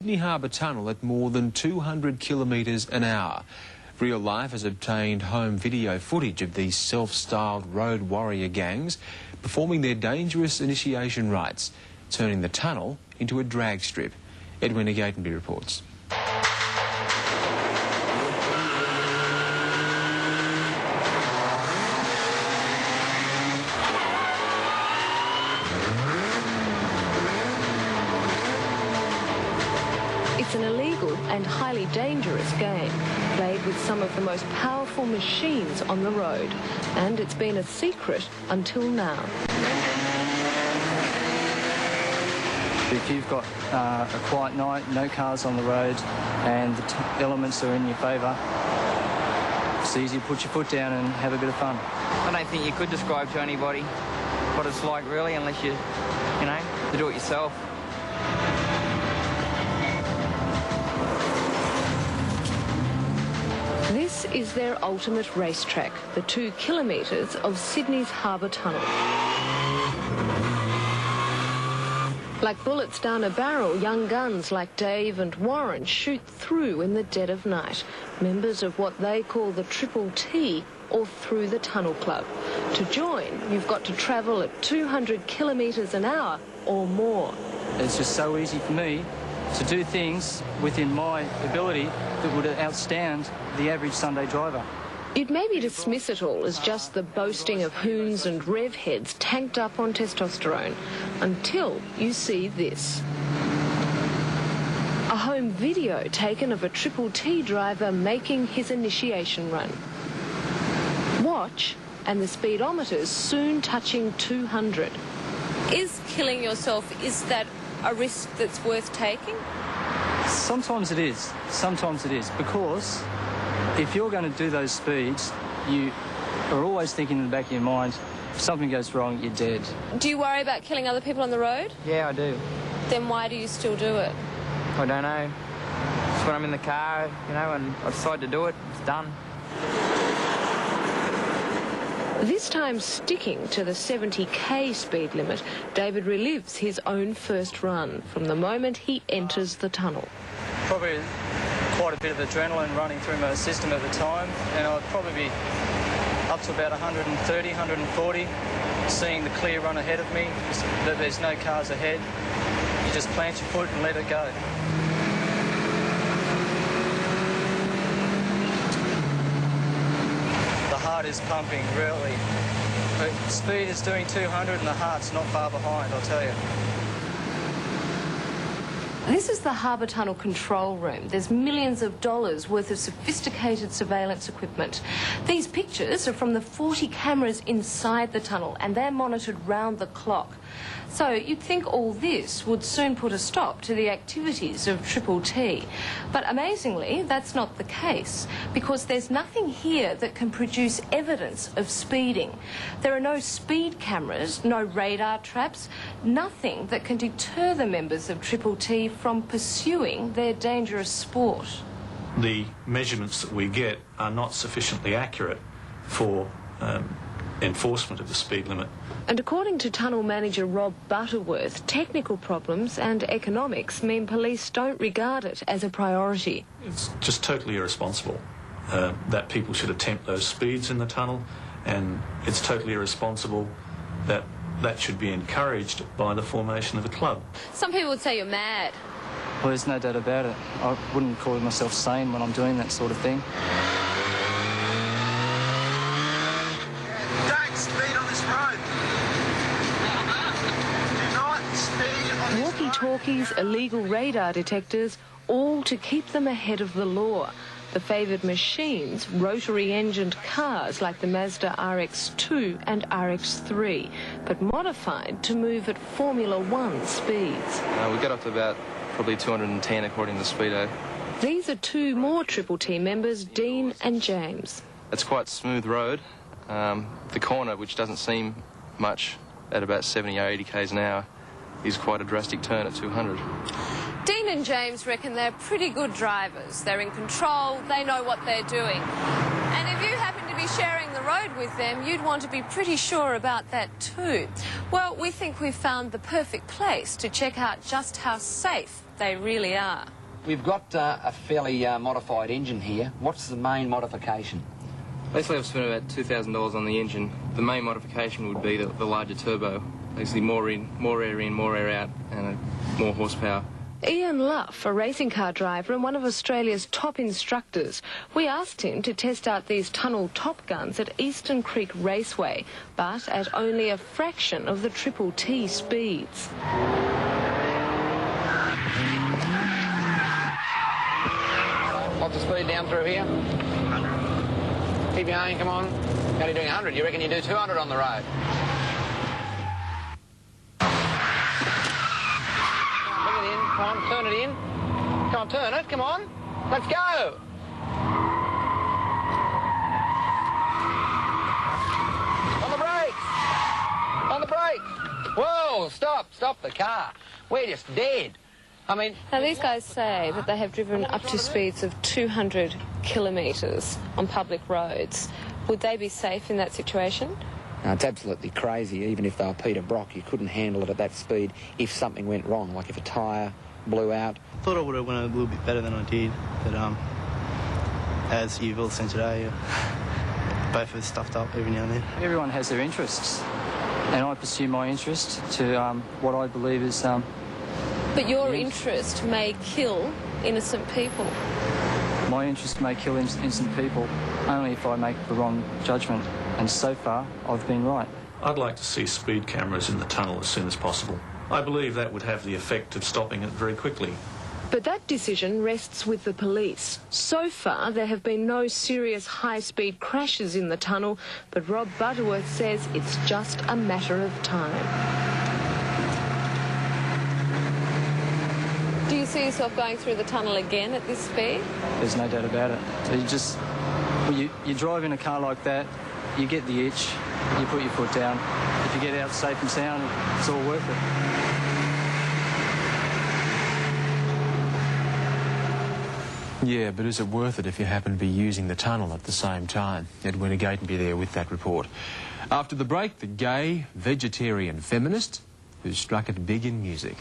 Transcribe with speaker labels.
Speaker 1: Sydney Harbour Tunnel at more than 200 kilometres an hour. Real Life has obtained home video footage of these self-styled road warrior gangs performing their dangerous initiation rites, turning the tunnel into a drag strip. Edwina Gatenby reports.
Speaker 2: It's an illegal and highly dangerous game, played with some of the most powerful machines on the road, and it's been a secret until now.
Speaker 3: If you've got a quiet night, no cars on the road, and the elements are in your favour, it's easy to put your foot down and have a bit of fun.
Speaker 4: I don't think you could describe to anybody what it's like really, unless you know, to do it yourself.
Speaker 2: This is their ultimate racetrack, the 2 kilometres of Sydney's Harbour Tunnel. Like bullets down a barrel, young guns like Dave and Warren shoot through in the dead of night, members of what they call the Triple T, or Through the Tunnel Club. To join, you've got to travel at 200 kilometres an hour or more.
Speaker 3: It's just so easy for me to do things within my ability that would outstand the average Sunday driver.
Speaker 2: You'd maybe dismiss it all as just the boasting of hoons and rev heads tanked up on testosterone, until you see this. A home video taken of a Triple T driver making his initiation run. Watch, and the speedometer's soon touching 200.
Speaker 5: Is killing yourself, is that a risk that's worth taking?
Speaker 3: Sometimes it is, because if you're going to do those speeds, you are always thinking in the back of your mind, if something goes wrong, you're dead.
Speaker 5: Do you worry about killing other people on the road?
Speaker 4: Yeah, I do.
Speaker 5: Then why do you still do it?
Speaker 4: I don't know. Just when I'm in the car, you know, and I decide to do it, it's done.
Speaker 2: This time sticking to the 70k speed limit, David relives his own first run from the moment he enters the tunnel.
Speaker 3: Probably quite a bit of adrenaline running through my system at the time, and I'd probably be up to about 130, 140, seeing the clear run ahead of me, that there's no cars ahead. You just plant your foot and let it go. The heart is pumping, really. But speed is doing 200 and the heart's not far behind, I'll tell you.
Speaker 2: This is the Harbour Tunnel control room. There's millions of dollars worth of sophisticated surveillance equipment. These pictures are from the 40 cameras inside the tunnel, and they're monitored round the clock. So you'd think all this would soon put a stop to the activities of Triple T. But amazingly, that's not the case, because there's nothing here that can produce evidence of speeding. There are no speed cameras, no radar traps, nothing that can deter the members of Triple T from pursuing their dangerous sport.
Speaker 6: The measurements that we get are not sufficiently accurate for enforcement of the speed limit.
Speaker 2: And according to tunnel manager Rob Butterworth, technical problems and economics mean police don't regard it as a priority.
Speaker 6: It's just totally irresponsible that people should attempt those speeds in the tunnel, and it's totally irresponsible that that should be encouraged by the formation of a club.
Speaker 5: Some people would say you're mad.
Speaker 3: Well, there's no doubt about it. I wouldn't call myself sane when I'm doing that sort of thing.
Speaker 7: Don't speed on this road. Do not speed on this road.
Speaker 2: Walkie-talkies, illegal radar detectors, all to keep them ahead of the law. The favoured machines, rotary-engined cars like the Mazda RX2 and RX3, but modified to move at Formula One speeds.
Speaker 8: We got up to about probably 210 according to the speedo.
Speaker 2: These are 2 more Triple T members, Dean and James.
Speaker 8: It's quite a smooth road. The corner, which doesn't seem much at about 70 or 80 k's an hour, is quite a drastic turn at 200.
Speaker 5: Dean and James reckon they're pretty good drivers. They're in control, they know what they're doing. And if you happen to be sharing the road with them, you'd want to be pretty sure about that too. Well, we think we've found the perfect place to check out just how safe they really are.
Speaker 9: We've got a fairly modified engine here. What's the main modification?
Speaker 8: Basically, I've spent about $2,000 on the engine. The main modification would be the larger turbo. Basically, more in, more air out, and more horsepower.
Speaker 2: Ian Luff, a racing car driver and one of Australia's top instructors. We asked him to test out these tunnel Top Guns at Eastern Creek Raceway, but at only a fraction of the Triple T speeds.
Speaker 9: What's the speed down through here? 100. Keep going, come on. You're only doing 100. You reckon you do 200 on the road? Bring it in. Come on, turn it in. Come on, turn it. Come on. Let's go. On the brakes. On the brakes. Whoa, stop. Stop the car. We're just dead. I mean...
Speaker 2: Now, these guys say that they have driven up to speeds of 200 kilometres on public roads. Would they be safe in that situation?
Speaker 9: No, it's absolutely crazy. Even if they were Peter Brock, you couldn't handle it at that speed if something went wrong, like if a tyre blew out.
Speaker 10: I thought I would have went a little bit better than I did, but as you've all seen today, both of us stuffed up every now and then.
Speaker 3: Everyone has their interests, and I pursue my interest to what I believe is...
Speaker 5: But your interest may kill innocent people.
Speaker 3: My interest may kill innocent people only if I make the wrong judgment, and so far I've been right.
Speaker 6: I'd like to see speed cameras in the tunnel as soon as possible. I believe that would have the effect of stopping it very quickly.
Speaker 2: But that decision rests with the police. So far, there have been no serious high-speed crashes in the tunnel, but Rob Butterworth says it's just a matter of time.
Speaker 5: Do you see yourself going through the tunnel again at this speed?
Speaker 3: There's no doubt about it. So when you drive in a car like that, you get the itch, you put your foot down. If you get out safe and sound, it's all worth it.
Speaker 1: Yeah, but is it worth it if you happen to be using the tunnel at the same time? Edwina Gatenby there with that report. After the break, the gay, vegetarian feminist who struck it big in music.